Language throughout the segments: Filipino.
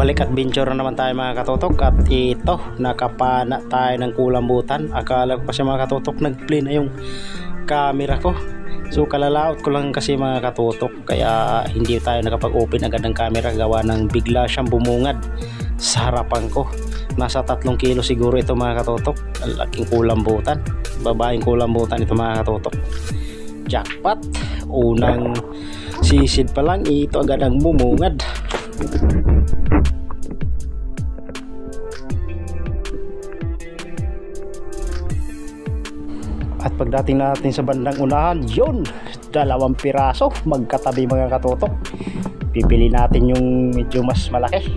Balik adventure na naman tayo mga katutok, at ito nakapana tayo ng kulambutan. Akala ko kasi mga katutok nag-play na yung camera ko, so kalalaot ko lang kasi mga katutok, kaya hindi tayo nakapag-open agad ng camera gawa ng bigla siyang bumungad sa harapan ko. Nasa 3 kilo siguro ito mga katutok. Ang laking kulambutan, babaeng kulambutan ito mga katutok. Jackpot, unang sisid pa lang ito agad ang bumungad. At pagdating natin sa bandang unahan, yun, 2 piraso magkatabi mga katutok. Pipili natin yung medyo mas malaki,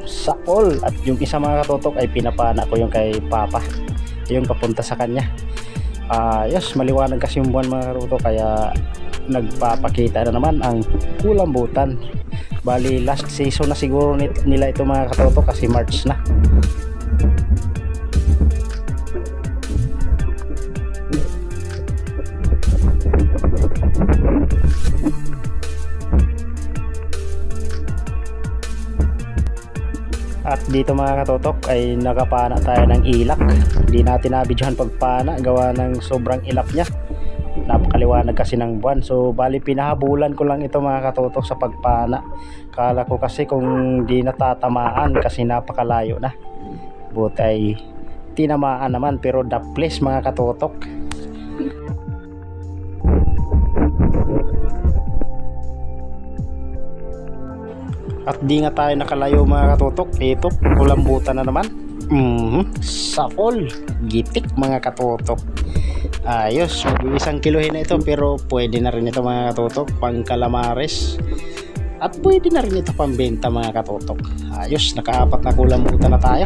sapol. At yung isa mga katutok ay pinapana ko yung kay Papa, yung papunta sa kanya. Yes, maliwanag kasi yung buwan mga katutok, kaya nagpapakita na naman ang kulambutan. Bali last season na siguro nila ito mga katutok, kasi March na. At dito mga katutok ay nakapana tayo ng ilak. Hindi natin nabidyohan pagpana gawa ng sobrang ilap niya, napakaliwanag kasi ng buwan. So bali pinahabulan ko lang ito mga katutok sa pagpana. Kala ko kasi kung di natatamaan kasi napakalayo na, buti ay tinamaan naman, pero the place mga katutok. At di nga tayo nakalayo mga katutok, ito kulambutan na naman. Sapol, gitik mga katutok. Ayos, mag-1 kilohin na ito, pero pwede na rin ito mga katutok pang calamares, at pwede na rin ito pambenta mga katutok. Ayos, naka-4 na kulambutan na tayo.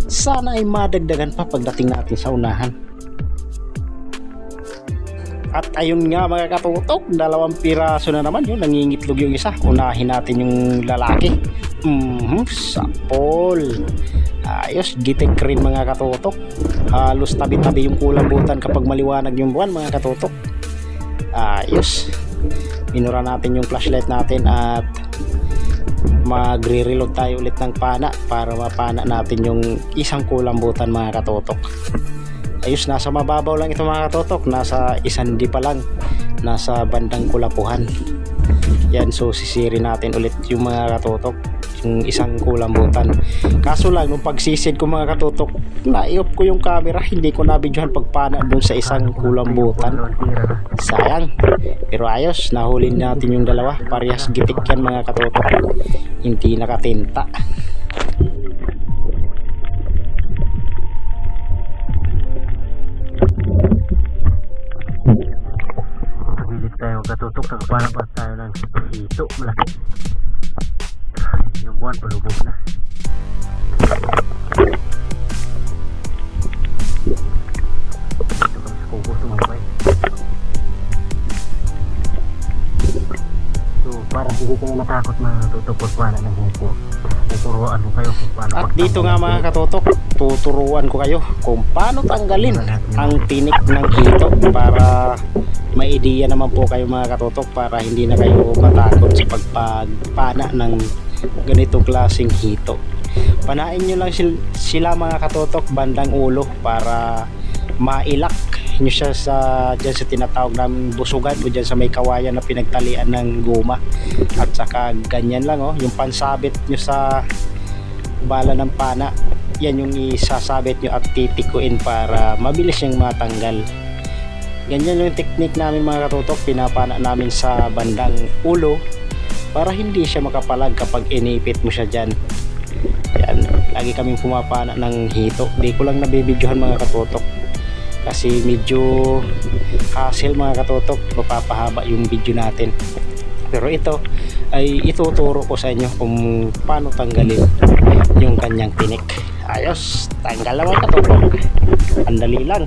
Sana ay madagdagan pa pagdating natin sa unahan. At ayun nga mga katutok, 2 piraso na naman. Yun, nangingitlog yung isa. Unahin natin yung lalaki. Sapol. Ayos, gitik rin mga katutok. Halos tabi-tabi yung kulambutan kapag maliwanag yung buwan mga katutok. Ayos, minura natin yung flashlight natin at magre-reload tayo ulit ng pana para mapana natin yung isang kulambutan mga katutok. Ayos, nasa mababaw lang ito mga katutok, nasa 1 pa lang, nasa bandang Kulapuhan. Yan, so sisiri natin ulit yung mga katutok, yung isang kulambutan. Kaso lang nung pagsisid ko mga katutok, na-i-off ko yung camera, hindi ko nabidyohan pagpana dun sa isang kulambutan. Sayang, pero ayos, nahuli natin yung 2, parehas gitik yan mga katutok, hindi nakatinta. Tayo katutok, nagpalabas tayo ng hito malaki. Yung buwan palubog na. Ito kami sa kubo tumabay. So parang hindi kayo matakot mga katutok pagpala ng hito. Tuturuan ko kayo kung paano. At dito nga mga katutok, tuturuan ko kayo kung paano tanggalin ang tinik ng hito, para may ideya naman po kayo mga katutok, para hindi na kayo matakot sa pagpagpana ng ganitong klaseng hito. Panain nyo lang sila mga katutok bandang ulo para mailak nyo siya dyan sa tinatawag namin busugan, o dyan sa may kawayan na pinagtalian ng guma. At saka ganyan lang yung pansabit nyo sa bala ng pana, yan yung isasabit nyo at titikuin para mabilis yung matanggal. Ganyan yung technique namin mga katutok, pinapana namin sa bandang ulo para hindi siya makapalag kapag inipit mo siya dyan. Yan, lagi kaming pumapana ng hito. Di ko lang nabibidyohan mga katutok kasi medyo hassle mga katutok, mapapahaba yung video natin. Pero ito ay ituturo ko sa inyo kung paano tanggalin yung kanyang tinik. Ayos, tanggal lang mga katutok, ang dali lang.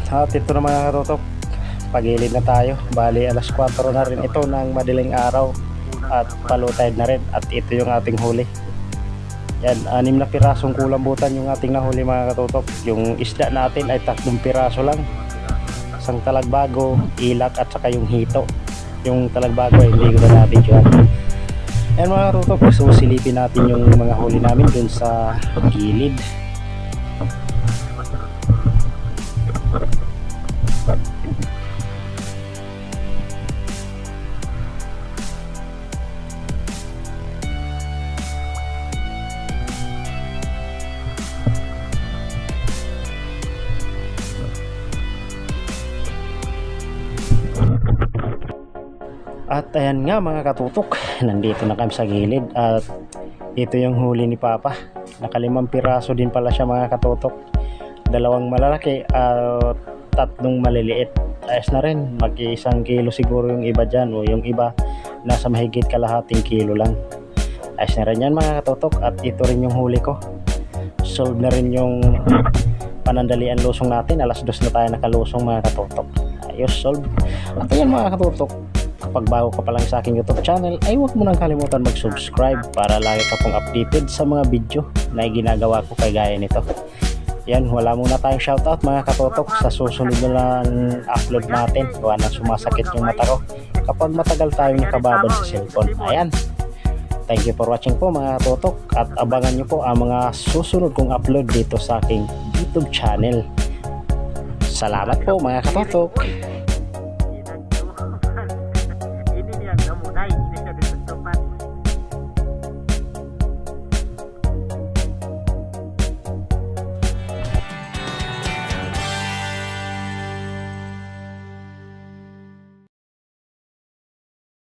At ito na mga katutok, pagilid na tayo. Bali alas 4 na rin ito ng madaling araw at palutide na rin. At ito yung ating huli. Yan, 6 na pirasong kulambutan yung ating nahuli mga katutok. Yung isda natin ay 3 piraso lang. Isang talagbago, ilak at saka yung hito. Yung talagbago ay hindi ko na natin dyan. Yan mga katutok, so silipin natin yung mga huli namin dun sa gilid. At ayan nga mga katutok, nandito na kami sa gilid at ito yung huli ni Papa. Naka5 piraso din pala siya mga katutok. 2 malalaki at 3 maliliit. Ayos na rin, mag-1 kilo siguro yung iba dyan, o yung iba nasa mahigit kalahating kilo lang. Ayos na rin yan mga katutok. At ito rin yung huli ko. Solve na rin yung panandalian lusong natin. Alas 2 na tayo nakalusong mga katutok. Ayos, solve. At ayan mga katutok, kapag bago ka pa lang sa aking YouTube channel ay huwag mo nang kalimutan mag-subscribe para lagi ka pong updated sa mga video na ginagawa ko kagaya nito. Yan, wala muna tayong shoutout mga katutok. Sa susunod na lang upload natin, gawa na sumasakit yung mata ko kapag matagal tayong nakababad sa cellphone. Ayan, thank you for watching po mga katutok, at abangan nyo po ang mga susunod kong upload dito sa aking YouTube channel. Salamat po mga katutok.